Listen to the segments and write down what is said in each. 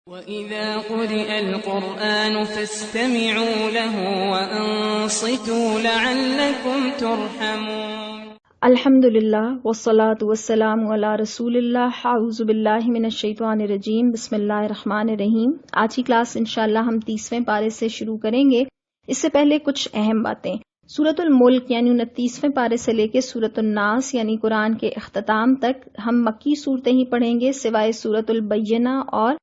وَإِذَا قُرِئَ الْقُرْآنُ فَاسْتَمِعُوا لَهُ وَأَنصِتُوا لَعَلَّكُمْ تُرْحَمُونَ۔ الحمدللہ والصلاة والسلام علی رسول اللہ، اعوذ باللہ من الشیطان الرجیم، بسم اللہ الرحمن الرحیم۔ آج کی کلاس انشاءاللہ ہم 30ویں پارے سے شروع کریں گے۔ اس سے پہلے کچھ اہم باتیں۔ سورۃ الملک یعنی 29ویں پارے سے لے کے سورۃ الناس یعنی قرآن کے اختتام تک ہم مکی صورتیں ہی پڑھیں گے، سوائے سورۃ البینہ اور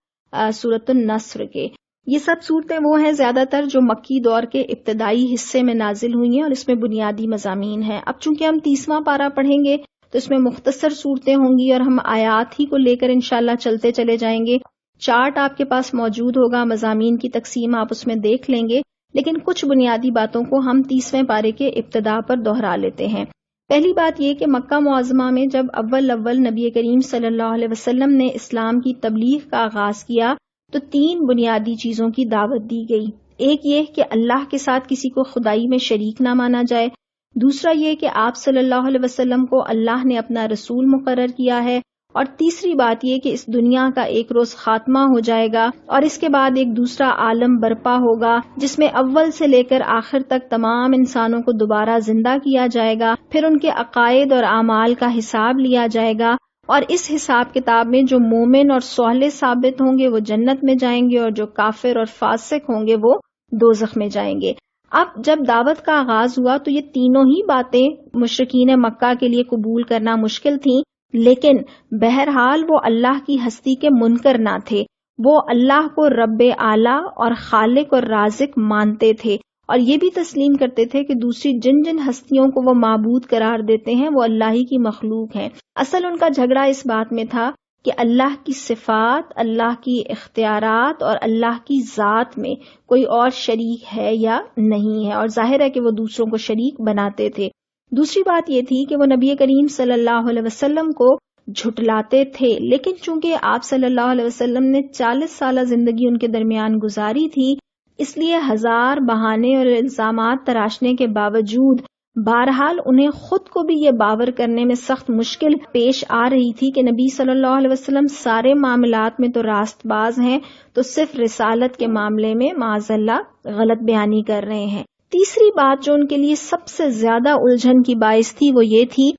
سورۃ النصر کے۔ یہ سب صورتیں وہ ہیں زیادہ تر جو مکی دور کے ابتدائی حصے میں نازل ہوئی ہیں اور اس میں بنیادی مضامین ہیں۔ اب چونکہ ہم 30واں پارہ پڑھیں گے تو اس میں مختصر صورتیں ہوں گی اور ہم آیات ہی کو لے کر انشاءاللہ چلتے چلے جائیں گے۔ چارٹ آپ کے پاس موجود ہوگا، مضامین کی تقسیم آپ اس میں دیکھ لیں گے، لیکن کچھ بنیادی باتوں کو ہم 30ویں پارے کے ابتدا پر دوہرا لیتے ہیں۔ پہلی بات یہ کہ مکہ معظمہ میں جب اول نبی کریم صلی اللہ علیہ وسلم نے اسلام کی تبلیغ کا آغاز کیا تو 3 بنیادی چیزوں کی دعوت دی گئی۔ ایک یہ کہ اللہ کے ساتھ کسی کو خدائی میں شریک نہ مانا جائے، دوسرا یہ کہ آپ صلی اللہ علیہ وسلم کو اللہ نے اپنا رسول مقرر کیا ہے، اور تیسری بات یہ کہ اس دنیا کا ایک روز خاتمہ ہو جائے گا اور اس کے بعد ایک دوسرا عالم برپا ہوگا جس میں اول سے لے کر آخر تک تمام انسانوں کو دوبارہ زندہ کیا جائے گا، پھر ان کے عقائد اور اعمال کا حساب لیا جائے گا، اور اس حساب کتاب میں جو مومن اور صالح ثابت ہوں گے وہ جنت میں جائیں گے اور جو کافر اور فاسق ہوں گے وہ دوزخ میں جائیں گے۔ اب جب دعوت کا آغاز ہوا تو یہ تینوں ہی باتیں مشرکین مکہ کے لیے قبول کرنا مشکل تھیں، لیکن بہرحال وہ اللہ کی ہستی کے منکر نہ تھے، وہ اللہ کو رب اعلیٰ اور خالق اور رازق مانتے تھے، اور یہ بھی تسلیم کرتے تھے کہ دوسری جن جن ہستیوں کو وہ معبود قرار دیتے ہیں وہ اللہ ہی کی مخلوق ہیں۔ اصل ان کا جھگڑا اس بات میں تھا کہ اللہ کی صفات، اللہ کی اختیارات اور اللہ کی ذات میں کوئی اور شریک ہے یا نہیں ہے، اور ظاہر ہے کہ وہ دوسروں کو شریک بناتے تھے۔ دوسری بات یہ تھی کہ وہ نبی کریم صلی اللہ علیہ وسلم کو جھٹلاتے تھے، لیکن چونکہ آپ صلی اللہ علیہ وسلم نے 40 سالہ زندگی ان کے درمیان گزاری تھی، اس لیے ہزار بہانے اور الزامات تراشنے کے باوجود بہرحال انہیں خود کو بھی یہ باور کرنے میں سخت مشکل پیش آ رہی تھی کہ نبی صلی اللہ علیہ وسلم سارے معاملات میں تو راست باز ہیں، تو صرف رسالت کے معاملے میں معاذ اللہ غلط بیانی کر رہے ہیں۔ تیسری بات جو ان کے لیے سب سے زیادہ الجھن کی باعث تھی وہ یہ تھی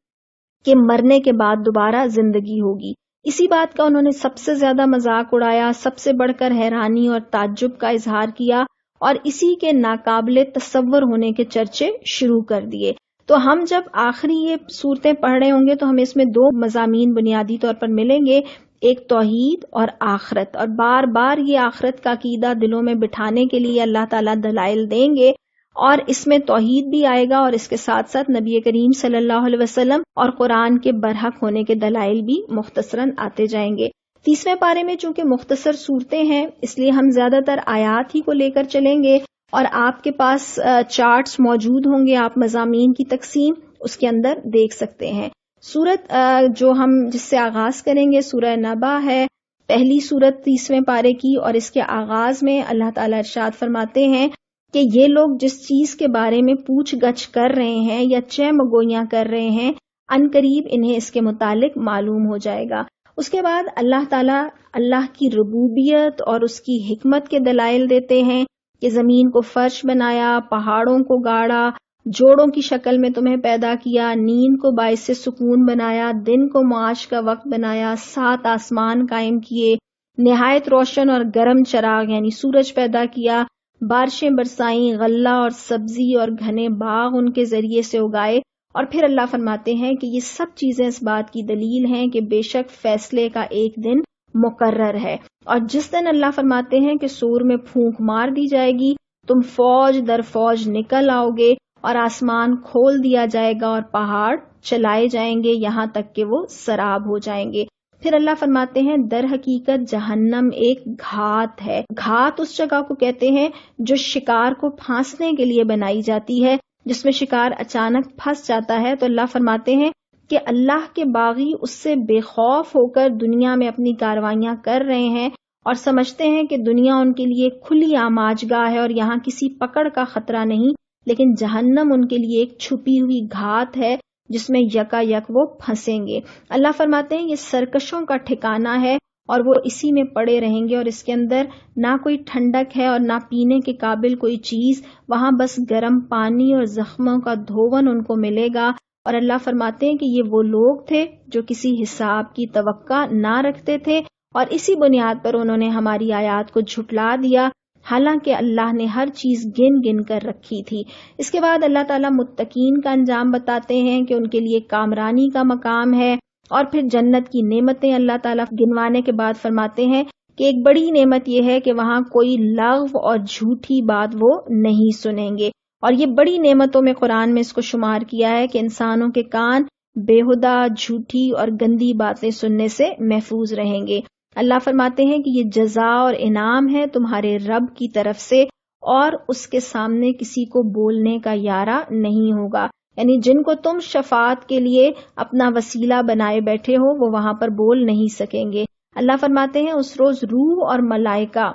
کہ مرنے کے بعد دوبارہ زندگی ہوگی۔ اسی بات کا انہوں نے سب سے زیادہ مذاق اڑایا، سب سے بڑھ کر حیرانی اور تعجب کا اظہار کیا، اور اسی کے ناقابل تصور ہونے کے چرچے شروع کر دیے۔ تو ہم جب آخری یہ صورتیں پڑھ رہے ہوں گے تو ہمیں اس میں 2 مضامین بنیادی طور پر ملیں گے، ایک توحید اور آخرت، اور بار بار یہ آخرت کا عقیدہ دلوں میں بٹھانے کے لیے اللہ تعالیٰ دلائل دیں گے، اور اس میں توحید بھی آئے گا اور اس کے ساتھ ساتھ نبی کریم صلی اللہ علیہ وسلم اور قرآن کے برحق ہونے کے دلائل بھی مختصراً آتے جائیں گے۔ 30ویں پارے میں چونکہ مختصر صورتیں ہیں اس لیے ہم زیادہ تر آیات ہی کو لے کر چلیں گے، اور آپ کے پاس چارٹس موجود ہوں گے، آپ مضامین کی تقسیم اس کے اندر دیکھ سکتے ہیں۔ سورت جو ہم جس سے آغاز کریں گے سورہ نبا ہے، پہلی سورت 30ویں پارے کی، اور اس کے آغاز میں اللہ تعالیٰ ارشاد فرماتے ہیں کہ یہ لوگ جس چیز کے بارے میں پوچھ گچھ کر رہے ہیں یا چہ مگویاں کر رہے ہیں، عنقریب انہیں اس کے متعلق معلوم ہو جائے گا۔ اس کے بعد اللہ تعالیٰ اللہ کی ربوبیت اور اس کی حکمت کے دلائل دیتے ہیں کہ زمین کو فرش بنایا، پہاڑوں کو گاڑا، جوڑوں کی شکل میں تمہیں پیدا کیا، نیند کو باعث سکون بنایا، دن کو معاش کا وقت بنایا، 7 آسمان قائم کیے، نہایت روشن اور گرم چراغ یعنی سورج پیدا کیا، بارشیں برسائیں، غلہ اور سبزی اور گھنے باغ ان کے ذریعے سے اگائے، اور پھر اللہ فرماتے ہیں کہ یہ سب چیزیں اس بات کی دلیل ہیں کہ بے شک فیصلے کا ایک دن مقرر ہے، اور جس دن اللہ فرماتے ہیں کہ سور میں پھونک مار دی جائے گی، تم فوج در فوج نکل آؤ گے، اور آسمان کھول دیا جائے گا اور پہاڑ چلائے جائیں گے یہاں تک کہ وہ سراب ہو جائیں گے۔ پھر اللہ فرماتے ہیں در حقیقت جہنم ایک گھات ہے۔ گھات اس جگہ کو کہتے ہیں جو شکار کو پھانسنے کے لیے بنائی جاتی ہے، جس میں شکار اچانک پھنس جاتا ہے، تو اللہ فرماتے ہیں کہ اللہ کے باغی اس سے بے خوف ہو کر دنیا میں اپنی کاروائیاں کر رہے ہیں اور سمجھتے ہیں کہ دنیا ان کے لیے کھلی آماج گاہ ہے اور یہاں کسی پکڑ کا خطرہ نہیں، لیکن جہنم ان کے لیے ایک چھپی ہوئی گھات ہے جس میں یکا یک وہ پھنسیں گے۔ اللہ فرماتے ہیں یہ سرکشوں کا ٹھکانہ ہے اور وہ اسی میں پڑے رہیں گے، اور اس کے اندر نہ کوئی ٹھنڈک ہے اور نہ پینے کے قابل کوئی چیز، وہاں بس گرم پانی اور زخموں کا دھون ان کو ملے گا۔ اور اللہ فرماتے ہیں کہ یہ وہ لوگ تھے جو کسی حساب کی توقع نہ رکھتے تھے، اور اسی بنیاد پر انہوں نے ہماری آیات کو جھٹلا دیا، حالانکہ اللہ نے ہر چیز گن گن کر رکھی تھی۔ اس کے بعد اللہ تعالیٰ متقین کا انجام بتاتے ہیں کہ ان کے لیے کامرانی کا مقام ہے، اور پھر جنت کی نعمتیں اللہ تعالیٰ گنوانے کے بعد فرماتے ہیں کہ ایک بڑی نعمت یہ ہے کہ وہاں کوئی لغو اور جھوٹی بات وہ نہیں سنیں گے، اور یہ بڑی نعمتوں میں قرآن میں اس کو شمار کیا ہے کہ انسانوں کے کان بےہدہ، جھوٹی اور گندی باتیں سننے سے محفوظ رہیں گے۔ اللہ فرماتے ہیں کہ یہ جزا اور انعام ہے تمہارے رب کی طرف سے، اور اس کے سامنے کسی کو بولنے کا یارہ نہیں ہوگا، یعنی جن کو تم شفاعت کے لیے اپنا وسیلہ بنائے بیٹھے ہو وہ وہاں پر بول نہیں سکیں گے۔ اللہ فرماتے ہیں اس روز روح اور ملائکہ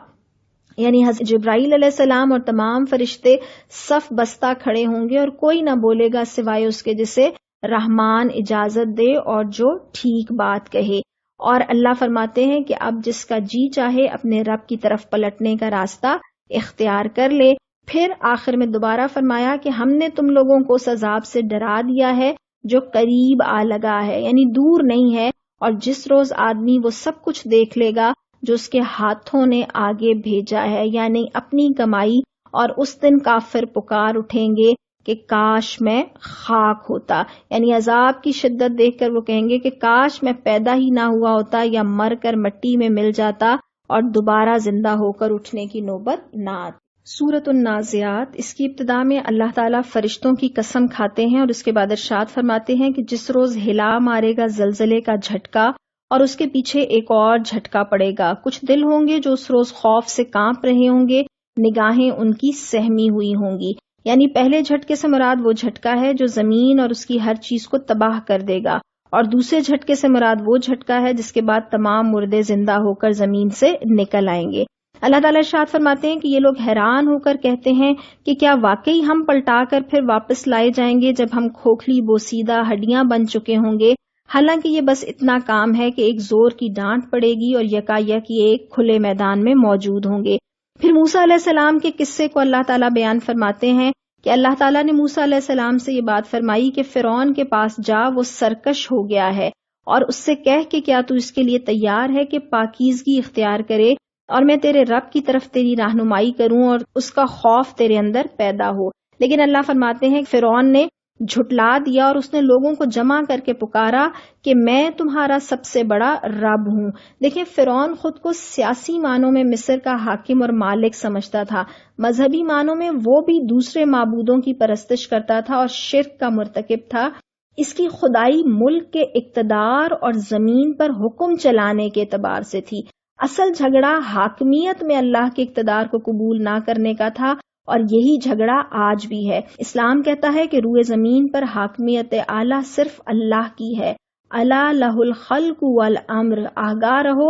یعنی حضرت جبرائیل علیہ السلام اور تمام فرشتے صف بستہ کھڑے ہوں گے، اور کوئی نہ بولے گا سوائے اس کے جسے رحمان اجازت دے اور جو ٹھیک بات کہے۔ اور اللہ فرماتے ہیں کہ اب جس کا جی چاہے اپنے رب کی طرف پلٹنے کا راستہ اختیار کر لے۔ پھر آخر میں دوبارہ فرمایا کہ ہم نے تم لوگوں کو اس عذاب سے ڈرا دیا ہے جو قریب آ لگا ہے، یعنی دور نہیں ہے، اور جس روز آدمی وہ سب کچھ دیکھ لے گا جو اس کے ہاتھوں نے آگے بھیجا ہے، یعنی اپنی کمائی، اور اس دن کافر پکار اٹھیں گے کہ کاش میں خاک ہوتا، یعنی عذاب کی شدت دیکھ کر وہ کہیں گے کہ کاش میں پیدا ہی نہ ہوا ہوتا یا مر کر مٹی میں مل جاتا اور دوبارہ زندہ ہو کر اٹھنے کی نوبت نہ آتی۔ سورۃ النازعات، اس کی ابتدا میں اللہ تعالیٰ فرشتوں کی قسم کھاتے ہیں اور اس کے بعد ارشاد فرماتے ہیں کہ جس روز ہلا مارے گا زلزلے کا جھٹکا اور اس کے پیچھے ایک اور جھٹکا پڑے گا، کچھ دل ہوں گے جو اس روز خوف سے کانپ رہے ہوں گے، نگاہیں ان کی سہمی ہوئی ہوں گی، یعنی پہلے جھٹکے سے مراد وہ جھٹکا ہے جو زمین اور اس کی ہر چیز کو تباہ کر دے گا، اور دوسرے جھٹکے سے مراد وہ جھٹکا ہے جس کے بعد تمام مردے زندہ ہو کر زمین سے نکل آئیں گے۔ اللہ تعالیٰ ارشاد فرماتے ہیں کہ یہ لوگ حیران ہو کر کہتے ہیں کہ کیا واقعی ہم پلٹا کر پھر واپس لائے جائیں گے جب ہم کھوکھلی بوسیدہ ہڈیاں بن چکے ہوں گے، حالانکہ یہ بس اتنا کام ہے کہ ایک زور کی ڈانٹ پڑے گی اور یکایک یہ ایک کھلے میدان میں موجود ہوں گے۔ پھر موسیٰ علیہ السلام کے قصے کو اللہ تعالیٰ بیان فرماتے ہیں کہ اللہ تعالیٰ نے موسیٰ علیہ السلام سے یہ بات فرمائی کہ فرعون کے پاس جا، وہ سرکش ہو گیا ہے، اور اس سے کہہ کہ کیا تو اس کے لیے تیار ہے کہ پاکیزگی اختیار کرے اور میں تیرے رب کی طرف تیری رہنمائی کروں اور اس کا خوف تیرے اندر پیدا ہو۔ لیکن اللہ فرماتے ہیں کہ فرعون نے جھٹلا دیا اور اس نے لوگوں کو جمع کر کے پکارا کہ میں تمہارا سب سے بڑا رب ہوں۔ دیکھیں، فرعون خود کو سیاسی معنوں میں مصر کا حاکم اور مالک سمجھتا تھا، مذہبی معنوں میں وہ بھی دوسرے معبودوں کی پرستش کرتا تھا اور شرک کا مرتکب تھا۔ اس کی خدائی ملک کے اقتدار اور زمین پر حکم چلانے کے اعتبار سے تھی۔ اصل جھگڑا حاکمیت میں اللہ کے اقتدار کو قبول نہ کرنے کا تھا، اور یہی جھگڑا آج بھی ہے۔ اسلام کہتا ہے کہ روئے زمین پر حاکمیت اعلیٰ صرف اللہ کی ہے۔ الا لہ الخلق والامر، آگاہ رہو،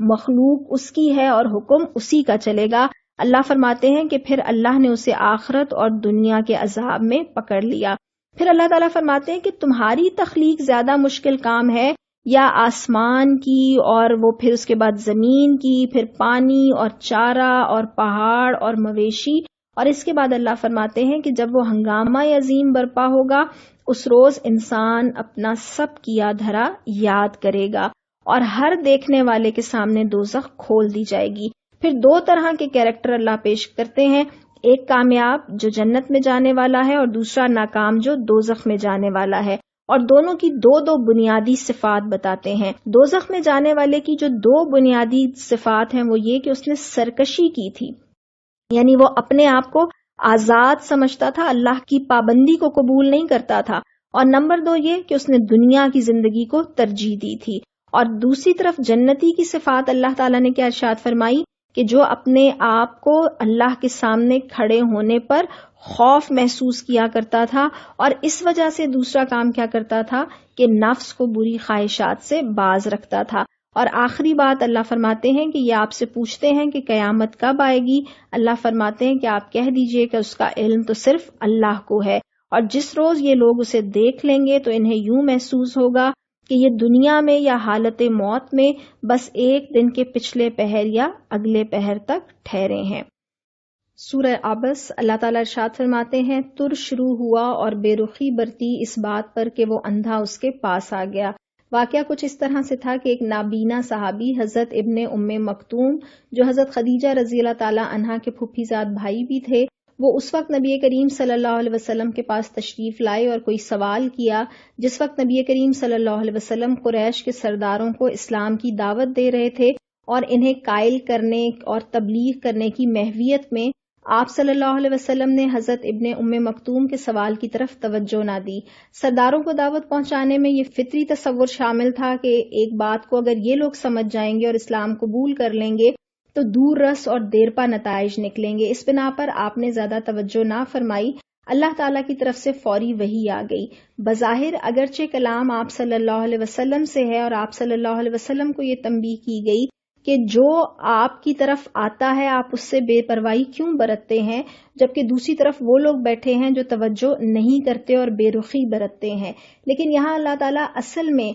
مخلوق اس کی ہے اور حکم اسی کا چلے گا۔ اللہ فرماتے ہیں کہ پھر اللہ نے اسے آخرت اور دنیا کے عذاب میں پکڑ لیا۔ پھر اللہ تعالیٰ فرماتے ہیں کہ تمہاری تخلیق زیادہ مشکل کام ہے یا آسمان کی، اور وہ پھر اس کے بعد زمین کی، پھر پانی اور چارہ اور پہاڑ اور مویشی، اور اس کے بعد اللہ فرماتے ہیں کہ جب وہ ہنگامہ عظیم برپا ہوگا اس روز انسان اپنا سب کیا دھرا یاد کرے گا، اور ہر دیکھنے والے کے سامنے دوزخ کھول دی جائے گی۔ پھر دو طرح کے کیریکٹر اللہ پیش کرتے ہیں، ایک کامیاب جو جنت میں جانے والا ہے اور دوسرا ناکام جو دوزخ میں جانے والا ہے، اور دونوں کی دو بنیادی صفات بتاتے ہیں۔ دوزخ میں جانے والے کی جو دو بنیادی صفات ہیں وہ یہ کہ اس نے سرکشی کی تھی، یعنی وہ اپنے آپ کو آزاد سمجھتا تھا، اللہ کی پابندی کو قبول نہیں کرتا تھا، اور نمبر دو یہ کہ اس نے دنیا کی زندگی کو ترجیح دی تھی۔ اور دوسری طرف جنتی کی صفات اللہ تعالیٰ نے کیا ارشاد فرمائی کہ جو اپنے آپ کو اللہ کے سامنے کھڑے ہونے پر خوف محسوس کیا کرتا تھا، اور اس وجہ سے دوسرا کام کیا کرتا تھا کہ نفس کو بری خواہشات سے باز رکھتا تھا۔ اور آخری بات اللہ فرماتے ہیں کہ یہ آپ سے پوچھتے ہیں کہ قیامت کب آئے گی، اللہ فرماتے ہیں کہ آپ کہہ دیجئے کہ اس کا علم تو صرف اللہ کو ہے، اور جس روز یہ لوگ اسے دیکھ لیں گے تو انہیں یوں محسوس ہوگا کہ یہ دنیا میں یا حالت موت میں بس ایک دن کے پچھلے پہر یا اگلے پہر تک ٹھہرے ہیں۔ سورہ عبس اللہ تعالیٰ ارشاد فرماتے ہیں، تر شروع ہوا اور بے رخی برتی اس بات پر کہ وہ اندھا اس کے پاس آ گیا۔ واقعہ کچھ اس طرح سے تھا کہ ایک نابینا صحابی حضرت ابن ام مکتوم، جو حضرت خدیجہ رضی اللہ تعالیٰ عنہا کے پھوپھی زاد بھائی بھی تھے، وہ اس وقت نبی کریم صلی اللہ علیہ وسلم کے پاس تشریف لائے اور کوئی سوال کیا، جس وقت نبی کریم صلی اللہ علیہ وسلم قریش کے سرداروں کو اسلام کی دعوت دے رہے تھے اور انہیں قائل کرنے اور تبلیغ کرنے کی محویت میں آپ صلی اللہ علیہ وسلم نے حضرت ابن ام مکتوم کے سوال کی طرف توجہ نہ دی۔ سرداروں کو دعوت پہنچانے میں یہ فطری تصور شامل تھا کہ ایک بات کو اگر یہ لوگ سمجھ جائیں گے اور اسلام قبول کر لیں گے تو دور رس اور دیرپا نتائج نکلیں گے۔ اس بنا پر آپ نے زیادہ توجہ نہ فرمائی۔ اللہ تعالیٰ کی طرف سے فوری وحی آ گئی۔ بظاہر اگرچہ کلام آپ صلی اللہ علیہ وسلم سے ہے اور آپ صلی اللہ علیہ وسلم کو یہ تنبیہ کی گئی کہ جو آپ کی طرف آتا ہے آپ اس سے بے پرواہی کیوں برتتے ہیں، جبکہ دوسری طرف وہ لوگ بیٹھے ہیں جو توجہ نہیں کرتے اور بے رخی برتتے ہیں۔ لیکن یہاں اللہ تعالیٰ اصل میں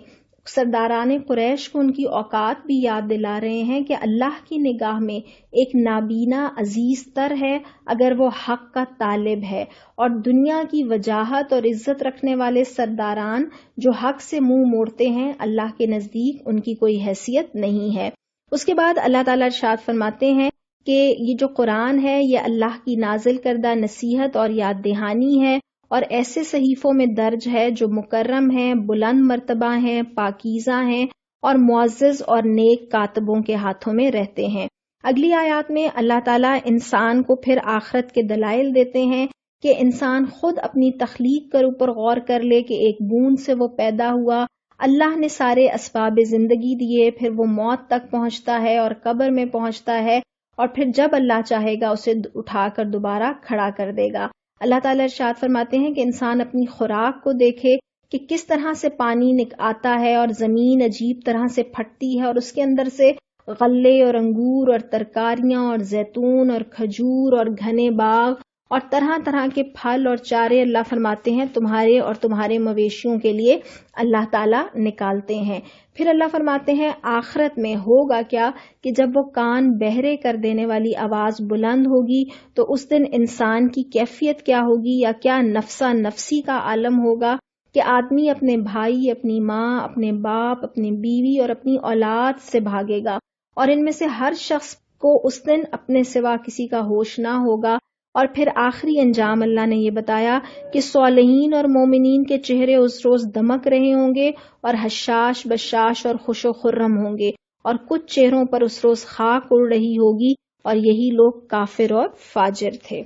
سرداران قریش کو ان کی اوقات بھی یاد دلا رہے ہیں کہ اللہ کی نگاہ میں ایک نابینا عزیز تر ہے اگر وہ حق کا طالب ہے، اور دنیا کی وجاہت اور عزت رکھنے والے سرداران جو حق سے منہ موڑتے ہیں، اللہ کے نزدیک ان کی کوئی حیثیت نہیں ہے۔ اس کے بعد اللہ تعالیٰ ارشاد فرماتے ہیں کہ یہ جو قرآن ہے یہ اللہ کی نازل کردہ نصیحت اور یاد دہانی ہے، اور ایسے صحیفوں میں درج ہے جو مکرم ہیں، بلند مرتبہ ہیں، پاکیزہ ہیں اور معزز اور نیک کاتبوں کے ہاتھوں میں رہتے ہیں۔ اگلی آیات میں اللہ تعالیٰ انسان کو پھر آخرت کے دلائل دیتے ہیں کہ انسان خود اپنی تخلیق کے اوپر غور کر لے کہ ایک بوند سے وہ پیدا ہوا، اللہ نے سارے اسباب زندگی دیے، پھر وہ موت تک پہنچتا ہے اور قبر میں پہنچتا ہے، اور پھر جب اللہ چاہے گا اسے اٹھا کر دوبارہ کھڑا کر دے گا۔ اللہ تعالیٰ ارشاد فرماتے ہیں کہ انسان اپنی خوراک کو دیکھے کہ کس طرح سے پانی آتا ہے اور زمین عجیب طرح سے پھٹتی ہے اور اس کے اندر سے غلے اور انگور اور ترکاریاں اور زیتون اور کھجور اور گھنے باغ اور طرح طرح کے پھل اور چارے اللہ فرماتے ہیں تمہارے اور تمہارے مویشیوں کے لیے اللہ تعالیٰ نکالتے ہیں۔ پھر اللہ فرماتے ہیں آخرت میں ہوگا کیا کہ جب وہ کان بہرے کر دینے والی آواز بلند ہوگی تو اس دن انسان کی کیفیت کیا ہوگی، یا کیا نفسا نفسی کا عالم ہوگا کہ آدمی اپنے بھائی، اپنی ماں، اپنے باپ، اپنی بیوی اور اپنی اولاد سے بھاگے گا، اور ان میں سے ہر شخص کو اس دن اپنے سوا کسی کا ہوش نہ ہوگا۔ اور پھر آخری انجام اللہ نے یہ بتایا کہ صالحین اور مومنین کے چہرے اس روز دمک رہے ہوں گے اور حشاش بشاش اور خوش و خرم ہوں گے، اور کچھ چہروں پر اس روز خاک اڑ رہی ہوگی، اور یہی لوگ کافر اور فاجر تھے۔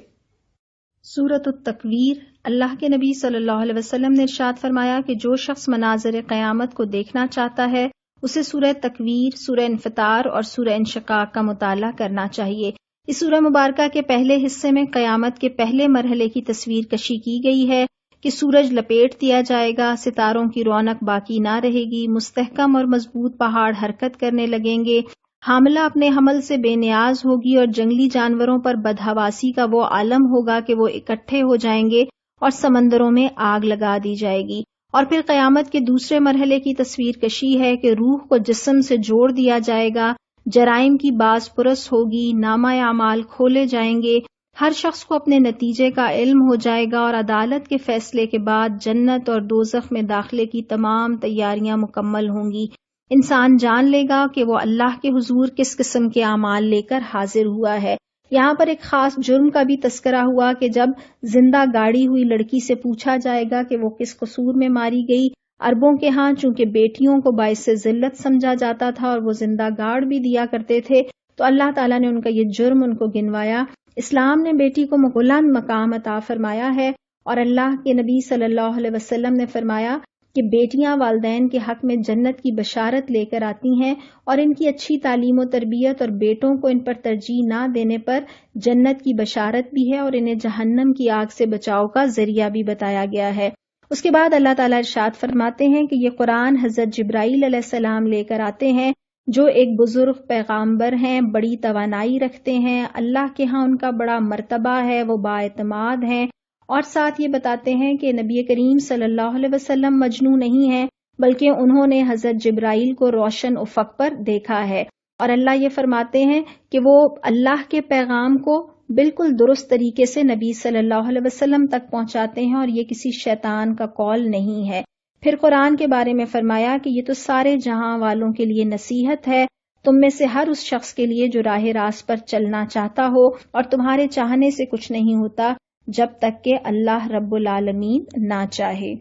سورۃ التکویر۔ اللہ کے نبی صلی اللہ علیہ وسلم نے ارشاد فرمایا کہ جو شخص مناظر قیامت کو دیکھنا چاہتا ہے اسے سورہ تکویر، سورہ انفطار اور سورہ انشقاق کا مطالعہ کرنا چاہیے۔ اس سورہ مبارکہ کے پہلے حصے میں قیامت کے پہلے مرحلے کی تصویر کشی کی گئی ہے کہ سورج لپیٹ دیا جائے گا، ستاروں کی رونق باقی نہ رہے گی، مستحکم اور مضبوط پہاڑ حرکت کرنے لگیں گے، حاملہ اپنے حمل سے بے نیاز ہوگی، اور جنگلی جانوروں پر بدحواسی کا وہ عالم ہوگا کہ وہ اکٹھے ہو جائیں گے اور سمندروں میں آگ لگا دی جائے گی۔ اور پھر قیامت کے دوسرے مرحلے کی تصویر کشی ہے کہ روح کو جسم سے جوڑ دیا جائے گا، جرائم کی باز پرس ہوگی، نامہ اعمال کھولے جائیں گے، ہر شخص کو اپنے نتیجے کا علم ہو جائے گا، اور عدالت کے فیصلے کے بعد جنت اور دوزخ میں داخلے کی تمام تیاریاں مکمل ہوں گی۔ انسان جان لے گا کہ وہ اللہ کے حضور کس قسم کے اعمال لے کر حاضر ہوا ہے۔ یہاں پر ایک خاص جرم کا بھی تذکرہ ہوا کہ جب زندہ گاڑی ہوئی لڑکی سے پوچھا جائے گا کہ وہ کس قصور میں ماری گئی۔ عربوں کے ہاں چونکہ بیٹیوں کو باعث ذلت سمجھا جاتا تھا اور وہ زندہ گاڑ بھی دیا کرتے تھے، تو اللہ تعالیٰ نے ان کا یہ جرم ان کو گنوایا۔ اسلام نے بیٹی کو بلند مقام عطا فرمایا ہے، اور اللہ کے نبی صلی اللہ علیہ وسلم نے فرمایا کہ بیٹیاں والدین کے حق میں جنت کی بشارت لے کر آتی ہیں، اور ان کی اچھی تعلیم و تربیت اور بیٹوں کو ان پر ترجیح نہ دینے پر جنت کی بشارت بھی ہے، اور انہیں جہنم کی آگ سے بچاؤ کا ذریعہ بھی بتایا گیا ہے۔ اس کے بعد اللہ تعالیٰ ارشاد فرماتے ہیں کہ یہ قرآن حضرت جبرائیل علیہ السلام لے کر آتے ہیں، جو ایک بزرگ پیغامبر ہیں، بڑی توانائی رکھتے ہیں، اللہ کے ہاں ان کا بڑا مرتبہ ہے، وہ بااعتماد ہیں، اور ساتھ یہ بتاتے ہیں کہ نبی کریم صلی اللہ علیہ وسلم مجنون نہیں ہیں بلکہ انہوں نے حضرت جبرائیل کو روشن افق پر دیکھا ہے۔ اور اللہ یہ فرماتے ہیں کہ وہ اللہ کے پیغام کو بالکل درست طریقے سے نبی صلی اللہ علیہ وسلم تک پہنچاتے ہیں، اور یہ کسی شیطان کا قول نہیں ہے۔ پھر قرآن کے بارے میں فرمایا کہ یہ تو سارے جہاں والوں کے لیے نصیحت ہے، تم میں سے ہر اس شخص کے لیے جو راہ راست پر چلنا چاہتا ہو، اور تمہارے چاہنے سے کچھ نہیں ہوتا جب تک کہ اللہ رب العالمین نہ چاہے۔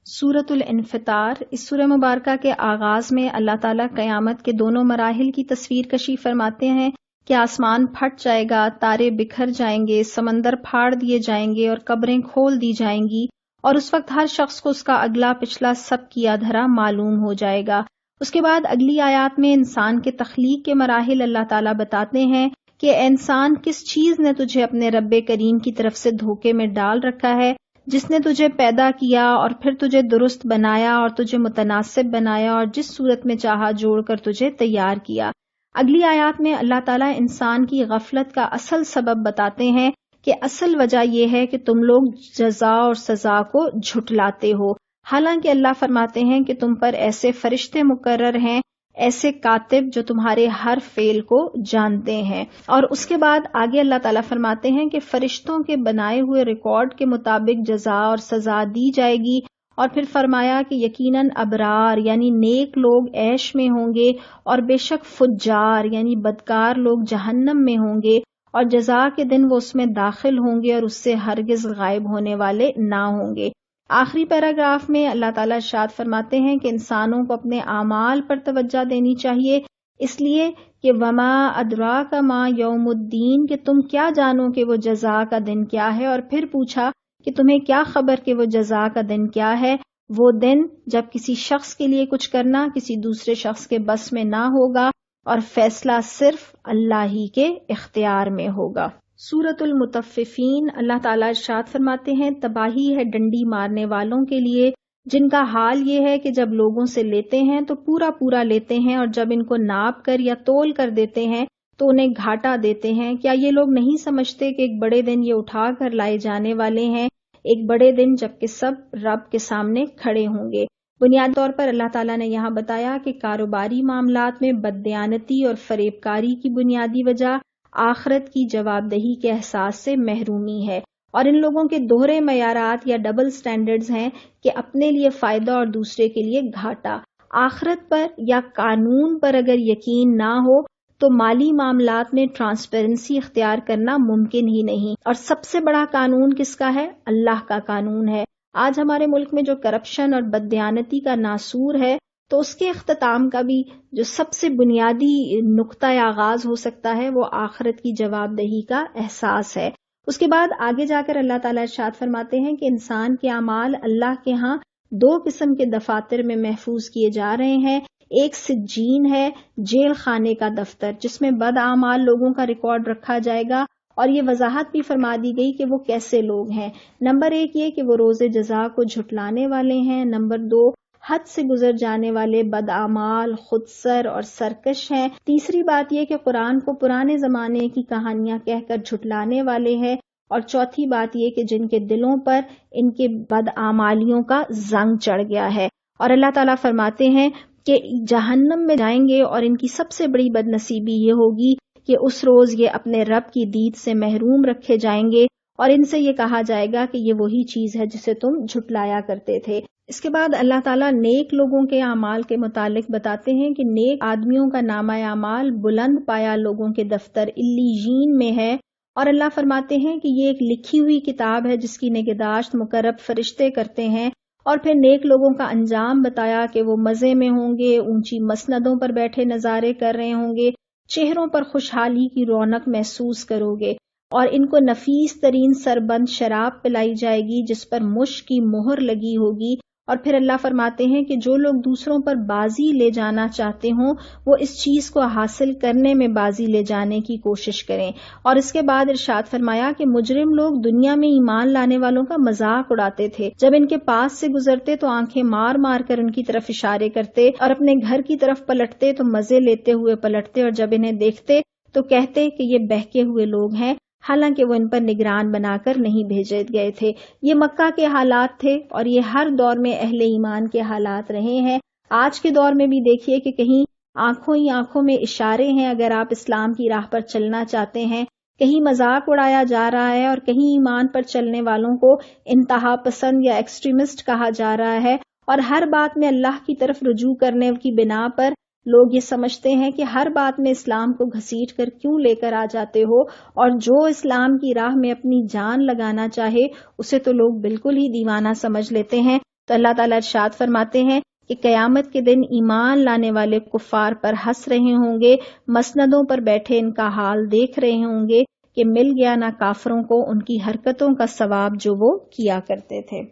سورۃ الانفطار، اس سورہ مبارکہ کے آغاز میں اللہ تعالیٰ قیامت کے دونوں مراحل کی تصویر کشی فرماتے ہیں کہ آسمان پھٹ جائے گا، تارے بکھر جائیں گے، سمندر پھاڑ دیے جائیں گے اور قبریں کھول دی جائیں گی، اور اس وقت ہر شخص کو اس کا اگلا پچھلا سب کیا دھرا معلوم ہو جائے گا۔ اس کے بعد اگلی آیات میں انسان کے تخلیق کے مراحل اللہ تعالیٰ بتاتے ہیں کہ اے انسان، کس چیز نے تجھے اپنے رب کریم کی طرف سے دھوکے میں ڈال رکھا ہے، جس نے تجھے پیدا کیا اور پھر تجھے درست بنایا اور تجھے متناسب بنایا اور جس صورت میں چاہا جوڑ کر تجھے تیار کیا۔ اگلی آیات میں اللہ تعالیٰ انسان کی غفلت کا اصل سبب بتاتے ہیں کہ اصل وجہ یہ ہے کہ تم لوگ جزا اور سزا کو جھٹلاتے ہو، حالانکہ اللہ فرماتے ہیں کہ تم پر ایسے فرشتے مقرر ہیں، ایسے کاتب جو تمہارے ہر فعل کو جانتے ہیں۔ اور اس کے بعد آگے اللہ تعالیٰ فرماتے ہیں کہ فرشتوں کے بنائے ہوئے ریکارڈ کے مطابق جزا اور سزا دی جائے گی، اور پھر فرمایا کہ یقیناً ابرار یعنی نیک لوگ عیش میں ہوں گے، اور بے شک فجار یعنی بدکار لوگ جہنم میں ہوں گے، اور جزا کے دن وہ اس میں داخل ہوں گے اور اس سے ہرگز غائب ہونے والے نہ ہوں گے۔ آخری پیراگراف میں اللہ تعالیٰ ارشاد فرماتے ہیں کہ انسانوں کو اپنے اعمال پر توجہ دینی چاہیے، اس لیے کہ وما ادراک ما یوم الدین، کہ تم کیا جانو کہ وہ جزا کا دن کیا ہے، اور پھر پوچھا کہ تمہیں کیا خبر کہ وہ جزا کا دن کیا ہے، وہ دن جب کسی شخص کے لیے کچھ کرنا کسی دوسرے شخص کے بس میں نہ ہوگا، اور فیصلہ صرف اللہ ہی کے اختیار میں ہوگا۔ سورۃ المطففین، اللہ تعالیٰ ارشاد فرماتے ہیں تباہی ہے ڈنڈی مارنے والوں کے لیے، جن کا حال یہ ہے کہ جب لوگوں سے لیتے ہیں تو پورا پورا لیتے ہیں، اور جب ان کو ناپ کر یا تول کر دیتے ہیں تو انہیں گھاٹا دیتے ہیں۔ کیا یہ لوگ نہیں سمجھتے کہ ایک بڑے دن یہ اٹھا کر لائے جانے والے ہیں، ایک بڑے دن جب کہ سب رب کے سامنے کھڑے ہوں گے۔ بنیادی طور پر اللہ تعالیٰ نے یہاں بتایا کہ کاروباری معاملات میں بددیانتی اور فریب کاری کی بنیادی وجہ آخرت کی جواب دہی کے احساس سے محرومی ہے، اور ان لوگوں کے دوہرے معیارات یا ڈبل سٹینڈرڈز ہیں کہ اپنے لیے فائدہ اور دوسرے کے لیے گھاٹا۔ آخرت پر یا قانون پر اگر یقین نہ ہو تو مالی معاملات میں ٹرانسپیرنسی اختیار کرنا ممکن ہی نہیں، اور سب سے بڑا قانون کس کا ہے؟ اللہ کا قانون ہے۔ آج ہمارے ملک میں جو کرپشن اور بددیانتی کا ناسور ہے، تو اس کے اختتام کا بھی جو سب سے بنیادی نقطہ آغاز ہو سکتا ہے وہ آخرت کی جواب دہی کا احساس ہے۔ اس کے بعد آگے جا کر اللہ تعالیٰ ارشاد فرماتے ہیں کہ انسان کے اعمال اللہ کے ہاں دو قسم کے دفاتر میں محفوظ کیے جا رہے ہیں۔ ایک سجین ہے، جیل خانے کا دفتر، جس میں بد اعمال لوگوں کا ریکارڈ رکھا جائے گا، اور یہ وضاحت بھی فرما دی گئی کہ وہ کیسے لوگ ہیں۔ نمبر 1 یہ کہ وہ روز جزا کو جھٹلانے والے ہیں۔ نمبر 2 حد سے گزر جانے والے بدعمال، خودسر اور سرکش ہیں۔ تیسری بات یہ کہ قرآن کو پرانے زمانے کی کہانیاں کہہ کر جھٹلانے والے ہیں۔ اور چوتھی بات یہ کہ جن کے دلوں پر ان کے بدعمالیوں کا زنگ چڑھ گیا ہے۔ اور اللہ تعالیٰ فرماتے ہیں کہ جہنم میں جائیں گے، اور ان کی سب سے بڑی بد نصیبی یہ ہوگی کہ اس روز یہ اپنے رب کی دید سے محروم رکھے جائیں گے، اور ان سے یہ کہا جائے گا کہ یہ وہی چیز ہے جسے تم جھٹلایا کرتے تھے۔ اس کے بعد اللہ تعالیٰ نیک لوگوں کے اعمال کے متعلق بتاتے ہیں کہ نیک آدمیوں کا نامہ اعمال بلند پایا لوگوں کے دفتر علیین میں ہے، اور اللہ فرماتے ہیں کہ یہ ایک لکھی ہوئی کتاب ہے جس کی نگہداشت مقرب فرشتے کرتے ہیں۔ اور پھر نیک لوگوں کا انجام بتایا کہ وہ مزے میں ہوں گے، اونچی مسندوں پر بیٹھے نظارے کر رہے ہوں گے، چہروں پر خوشحالی کی رونق محسوس کرو گے، اور ان کو نفیس ترین سربند شراب پلائی جائے گی جس پر مشک کی مہر لگی ہوگی۔ اور پھر اللہ فرماتے ہیں کہ جو لوگ دوسروں پر بازی لے جانا چاہتے ہوں وہ اس چیز کو حاصل کرنے میں بازی لے جانے کی کوشش کریں۔ اور اس کے بعد ارشاد فرمایا کہ مجرم لوگ دنیا میں ایمان لانے والوں کا مذاق اڑاتے تھے، جب ان کے پاس سے گزرتے تو آنکھیں مار مار کر ان کی طرف اشارے کرتے، اور اپنے گھر کی طرف پلٹتے تو مزے لیتے ہوئے پلٹتے، اور جب انہیں دیکھتے تو کہتے کہ یہ بہکے ہوئے لوگ ہیں۔ حالانکہ وہ ان پر نگران بنا کر نہیں بھیجے گئے تھے۔ یہ مکہ کے حالات تھے اور یہ ہر دور میں اہل ایمان کے حالات رہے ہیں۔ آج کے دور میں بھی دیکھیے کہ کہیں آنکھوں ہی آنکھوں میں اشارے ہیں، اگر آپ اسلام کی راہ پر چلنا چاہتے ہیں، کہیں مذاق اڑایا جا رہا ہے اور کہیں ایمان پر چلنے والوں کو انتہا پسند یا ایکسٹریمسٹ کہا جا رہا ہے، اور ہر بات میں اللہ کی طرف رجوع کرنے کی بنا پر لوگ یہ سمجھتے ہیں کہ ہر بات میں اسلام کو گھسیٹ کر کیوں لے کر آ جاتے ہو، اور جو اسلام کی راہ میں اپنی جان لگانا چاہے اسے تو لوگ بالکل ہی دیوانہ سمجھ لیتے ہیں۔ تو اللہ تعالیٰ ارشاد فرماتے ہیں کہ قیامت کے دن ایمان لانے والے کفار پر ہنس رہے ہوں گے، مسندوں پر بیٹھے ان کا حال دیکھ رہے ہوں گے کہ مل گیا نہ کافروں کو ان کی حرکتوں کا ثواب جو وہ کیا کرتے تھے۔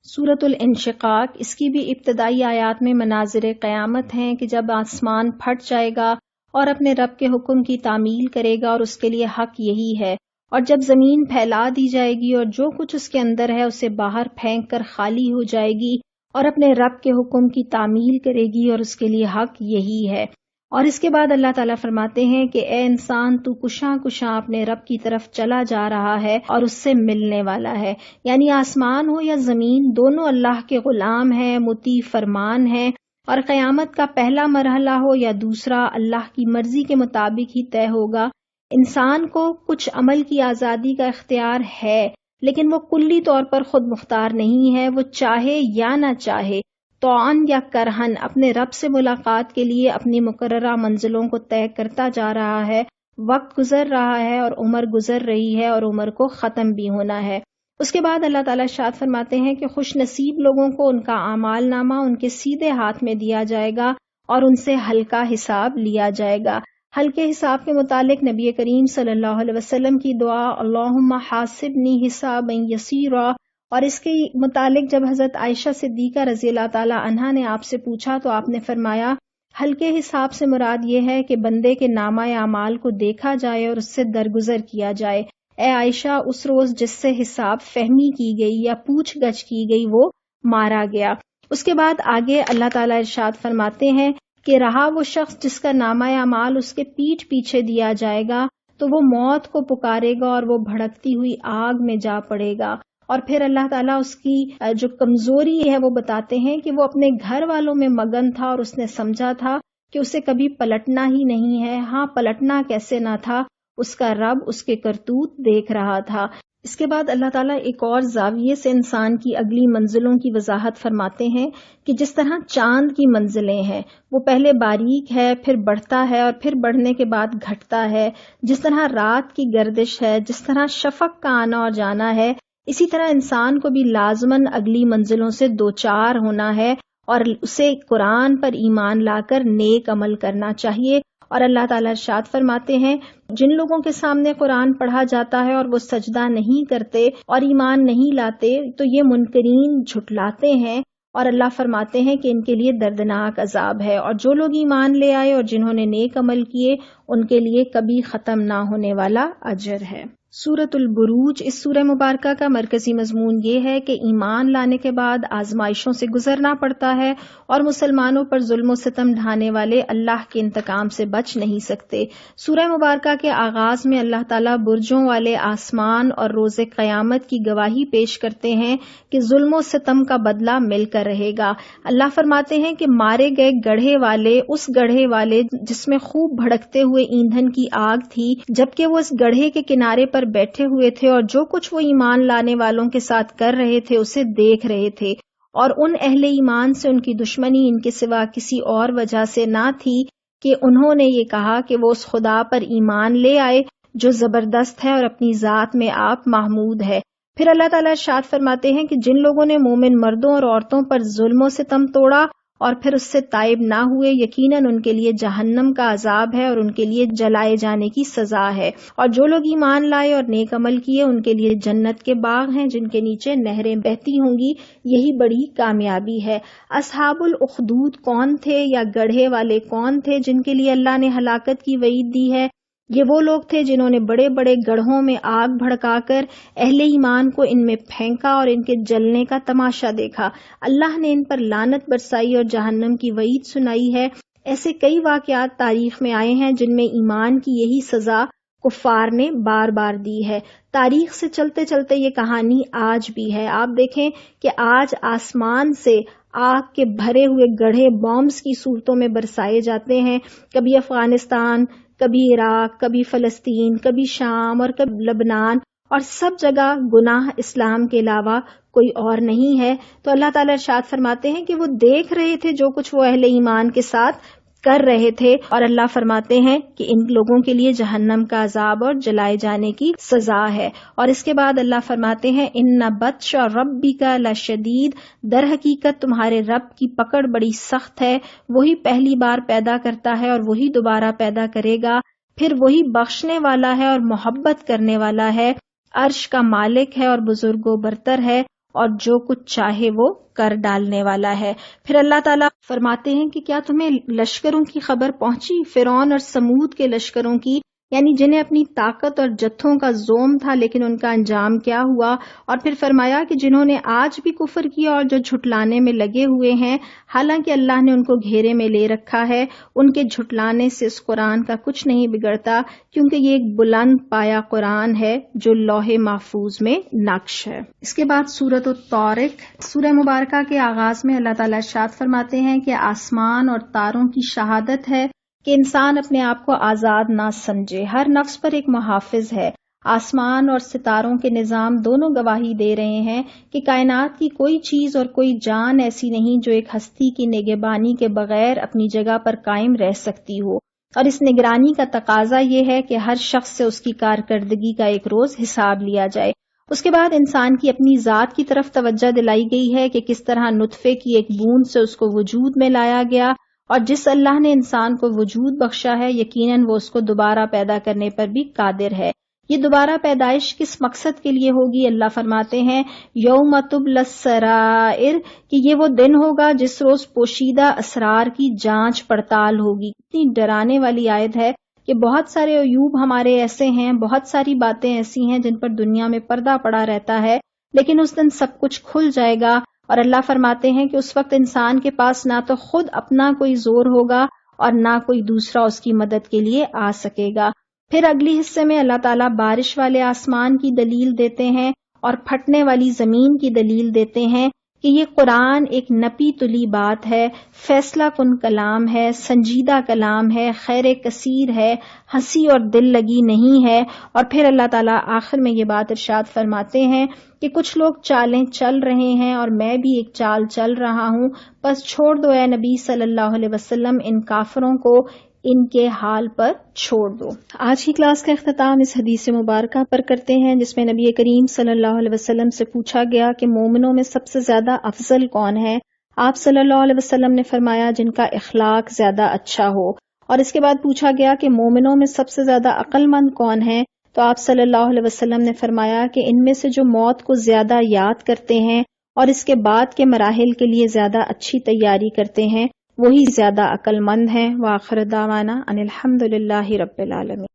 سورۃ الانشقاق، اس کی بھی ابتدائی آیات میں مناظر قیامت ہیں کہ جب آسمان پھٹ جائے گا اور اپنے رب کے حکم کی تعمیل کرے گا، اور اس کے لیے حق یہی ہے، اور جب زمین پھیلا دی جائے گی اور جو کچھ اس کے اندر ہے اسے باہر پھینک کر خالی ہو جائے گی اور اپنے رب کے حکم کی تعمیل کرے گی، اور اس کے لیے حق یہی ہے۔ اور اس کے بعد اللہ تعالیٰ فرماتے ہیں کہ اے انسان، تو کشاں کشاں اپنے رب کی طرف چلا جا رہا ہے اور اس سے ملنے والا ہے۔ یعنی آسمان ہو یا زمین، دونوں اللہ کے غلام ہیں، مطیع فرمان ہیں، اور قیامت کا پہلا مرحلہ ہو یا دوسرا، اللہ کی مرضی کے مطابق ہی طے ہوگا۔ انسان کو کچھ عمل کی آزادی کا اختیار ہے، لیکن وہ کلی طور پر خود مختار نہیں ہے، وہ چاہے یا نہ چاہے، طوعاً یا کرہن، اپنے رب سے ملاقات کے لیے اپنی مقررہ منزلوں کو طے کرتا جا رہا ہے۔ وقت گزر رہا ہے اور عمر گزر رہی ہے اور عمر کو ختم بھی ہونا ہے۔ اس کے بعد اللہ تعالیٰ ارشاد فرماتے ہیں کہ خوش نصیب لوگوں کو ان کا اعمال نامہ ان کے سیدھے ہاتھ میں دیا جائے گا اور ان سے ہلکا حساب لیا جائے گا۔ ہلکے حساب کے متعلق نبی کریم صلی اللہ علیہ وسلم کی دعا اللہم حاسبنی حسابا یسیرا، اور اس کے متعلق جب حضرت عائشہ صدیقہ رضی اللہ تعالی عنہا نے آپ سے پوچھا تو آپ نے فرمایا ہلکے حساب سے مراد یہ ہے کہ بندے کے نامہ اعمال کو دیکھا جائے اور اس سے درگزر کیا جائے۔ اے عائشہ، اس روز جس سے حساب فہمی کی گئی یا پوچھ گچھ کی گئی وہ مارا گیا۔ اس کے بعد آگے اللہ تعالیٰ ارشاد فرماتے ہیں کہ رہا وہ شخص جس کا نامہ اعمال اس کے پیٹھ پیچھے دیا جائے گا تو وہ موت کو پکارے گا اور وہ بھڑکتی ہوئی آگ میں جا پڑے گا۔ اور پھر اللہ تعالیٰ اس کی جو کمزوری ہے وہ بتاتے ہیں کہ وہ اپنے گھر والوں میں مگن تھا اور اس نے سمجھا تھا کہ اسے کبھی پلٹنا ہی نہیں ہے۔ ہاں، پلٹنا کیسے نہ تھا، اس کا رب اس کے کرتوت دیکھ رہا تھا۔ اس کے بعد اللہ تعالیٰ ایک اور زاویے سے انسان کی اگلی منزلوں کی وضاحت فرماتے ہیں کہ جس طرح چاند کی منزلیں ہیں، وہ پہلے باریک ہے، پھر بڑھتا ہے اور پھر بڑھنے کے بعد گھٹتا ہے، جس طرح رات کی گردش ہے، جس طرح شفق کا آنا اور جانا ہے، اسی طرح انسان کو بھی لازماً اگلی منزلوں سے دوچار ہونا ہے اور اسے قرآن پر ایمان لا کر نیک عمل کرنا چاہیے۔ اور اللہ تعالیٰ ارشاد فرماتے ہیں جن لوگوں کے سامنے قرآن پڑھا جاتا ہے اور وہ سجدہ نہیں کرتے اور ایمان نہیں لاتے تو یہ منکرین جھٹلاتے ہیں، اور اللہ فرماتے ہیں کہ ان کے لیے دردناک عذاب ہے، اور جو لوگ ایمان لے آئے اور جنہوں نے نیک عمل کیے ان کے لیے کبھی ختم نہ ہونے والا اجر ہے۔ سورۃ البروج، اس سورہ مبارکہ کا مرکزی مضمون یہ ہے کہ ایمان لانے کے بعد آزمائشوں سے گزرنا پڑتا ہے اور مسلمانوں پر ظلم و ستم ڈھانے والے اللہ کے انتقام سے بچ نہیں سکتے۔ سورہ مبارکہ کے آغاز میں اللہ تعالیٰ برجوں والے آسمان اور روز قیامت کی گواہی پیش کرتے ہیں کہ ظلم و ستم کا بدلہ مل کر رہے گا۔ اللہ فرماتے ہیں کہ مارے گئے گڑھے والے اس گڑھے والے جس میں خوب بھڑکتے ہوئے ایندھن کی آگ تھی، جبکہ وہ اس گڑھے کے کنارے پر بیٹھے ہوئے تھے اور جو کچھ وہ ایمان لانے والوں کے ساتھ کر رہے تھے اسے دیکھ رہے تھے، اور ان اہل ایمان سے ان کی دشمنی ان کے سوا کسی اور وجہ سے نہ تھی کہ انہوں نے یہ کہا کہ وہ اس خدا پر ایمان لے آئے جو زبردست ہے اور اپنی ذات میں آپ محمود ہے۔ پھر اللہ تعالیٰ ارشاد فرماتے ہیں کہ جن لوگوں نے مومن مردوں اور عورتوں پر ظلم و ستم توڑا اور پھر اس سے تائب نہ ہوئے، یقیناً ان کے لیے جہنم کا عذاب ہے اور ان کے لیے جلائے جانے کی سزا ہے، اور جو لوگ ایمان لائے اور نیک عمل کیے ان کے لیے جنت کے باغ ہیں جن کے نیچے نہریں بہتی ہوں گی، یہی بڑی کامیابی ہے۔ اصحاب الاخدود کون تھے یا گڑھے والے کون تھے جن کے لیے اللہ نے ہلاکت کی وعید دی ہے؟ یہ وہ لوگ تھے جنہوں نے بڑے بڑے گڑھوں میں آگ بھڑکا کر اہل ایمان کو ان میں پھینکا اور ان کے جلنے کا تماشا دیکھا۔ اللہ نے ان پر لعنت برسائی اور جہنم کی وعید سنائی ہے۔ ایسے کئی واقعات تاریخ میں آئے ہیں جن میں ایمان کی یہی سزا کفار نے بار بار دی ہے۔ تاریخ سے چلتے چلتے یہ کہانی آج بھی ہے۔ آپ دیکھیں کہ آج آسمان سے آگ کے بھرے ہوئے گڑھے بامز کی صورتوں میں برسائے جاتے ہیں، کبھی افغانستان، کبھی عراق، کبھی فلسطین، کبھی شام اور کبھی لبنان، اور سب جگہ گناہ اسلام کے علاوہ کوئی اور نہیں ہے۔ تو اللہ تعالیٰ ارشاد فرماتے ہیں کہ وہ دیکھ رہے تھے جو کچھ وہ اہل ایمان کے ساتھ کر رہے تھے، اور اللہ فرماتے ہیں کہ ان لوگوں کے لیے جہنم کا عذاب اور جلائے جانے کی سزا ہے۔ اور اس کے بعد اللہ فرماتے ہیں ان بطش ربک لشدید، در حقیقت تمہارے رب کی پکڑ بڑی سخت ہے، وہی پہلی بار پیدا کرتا ہے اور وہی دوبارہ پیدا کرے گا، پھر وہی بخشنے والا ہے اور محبت کرنے والا ہے، عرش کا مالک ہے اور بزرگ و برتر ہے، اور جو کچھ چاہے وہ کر ڈالنے والا ہے۔ پھر اللہ تعالیٰ فرماتے ہیں کہ کیا تمہیں لشکروں کی خبر پہنچی، فرعون اور سمود کے لشکروں کی، یعنی جنہیں اپنی طاقت اور جتھوں کا زوم تھا لیکن ان کا انجام کیا ہوا۔ اور پھر فرمایا کہ جنہوں نے آج بھی کفر کیا اور جو جھٹلانے میں لگے ہوئے ہیں، حالانکہ اللہ نے ان کو گھیرے میں لے رکھا ہے، ان کے جھٹلانے سے اس قرآن کا کچھ نہیں بگڑتا، کیونکہ یہ ایک بلند پایا قرآن ہے جو لوح محفوظ میں نقش ہے۔ اس کے بعد سورۃ الطارق، سورہ مبارکہ کے آغاز میں اللہ تعالیٰ ارشاد فرماتے ہیں کہ آسمان اور تاروں کی شہادت ہے کہ انسان اپنے آپ کو آزاد نہ سمجھے، ہر نفس پر ایک محافظ ہے۔ آسمان اور ستاروں کے نظام دونوں گواہی دے رہے ہیں کہ کائنات کی کوئی چیز اور کوئی جان ایسی نہیں جو ایک ہستی کی نگہبانی کے بغیر اپنی جگہ پر قائم رہ سکتی ہو، اور اس نگرانی کا تقاضا یہ ہے کہ ہر شخص سے اس کی کارکردگی کا ایک روز حساب لیا جائے۔ اس کے بعد انسان کی اپنی ذات کی طرف توجہ دلائی گئی ہے کہ کس طرح نطفے کی ایک بوند سے اس کو وجود میں لایا گیا، اور جس اللہ نے انسان کو وجود بخشا ہے یقیناً وہ اس کو دوبارہ پیدا کرنے پر بھی قادر ہے۔ یہ دوبارہ پیدائش کس مقصد کے لیے ہوگی؟ اللہ فرماتے ہیں یوم تبلی السرائر، کہ یہ وہ دن ہوگا جس روز پوشیدہ اسرار کی جانچ پڑتال ہوگی۔ اتنی ڈرانے والی آیت ہے کہ بہت سارے عیوب ہمارے ایسے ہیں، بہت ساری باتیں ایسی ہیں جن پر دنیا میں پردہ پڑا رہتا ہے، لیکن اس دن سب کچھ کھل جائے گا، اور اللہ فرماتے ہیں کہ اس وقت انسان کے پاس نہ تو خود اپنا کوئی زور ہوگا اور نہ کوئی دوسرا اس کی مدد کے لیے آ سکے گا۔ پھر اگلی حصے میں اللہ تعالیٰ بارش والے آسمان کی دلیل دیتے ہیں اور پھٹنے والی زمین کی دلیل دیتے ہیں کہ یہ قرآن ایک نپی تلی بات ہے، فیصلہ کن کلام ہے، سنجیدہ کلام ہے، خیر کثیر ہے، ہنسی اور دل لگی نہیں ہے۔ اور پھر اللہ تعالیٰ آخر میں یہ بات ارشاد فرماتے ہیں کہ کچھ لوگ چالیں چل رہے ہیں اور میں بھی ایک چال چل رہا ہوں، بس چھوڑ دو اے نبی صلی اللہ علیہ وسلم ان کافروں کو، ان کے حال پر چھوڑ دو۔ آج کی کلاس کا اختتام اس حدیث مبارکہ پر کرتے ہیں جس میں نبی کریم صلی اللہ علیہ وسلم سے پوچھا گیا کہ مومنوں میں سب سے زیادہ افضل کون ہے؟ آپ صلی اللہ علیہ وسلم نے فرمایا جن کا اخلاق زیادہ اچھا ہو۔ اور اس کے بعد پوچھا گیا کہ مومنوں میں سب سے زیادہ عقل مند کون ہے؟ تو آپ صلی اللہ علیہ وسلم نے فرمایا کہ ان میں سے جو موت کو زیادہ یاد کرتے ہیں اور اس کے بعد کے مراحل کے لیے زیادہ اچھی تیاری کرتے ہیں وہی زیادہ عقل مند ہیں۔ وآخر دعوانا ان الحمد للہ رب العالمین۔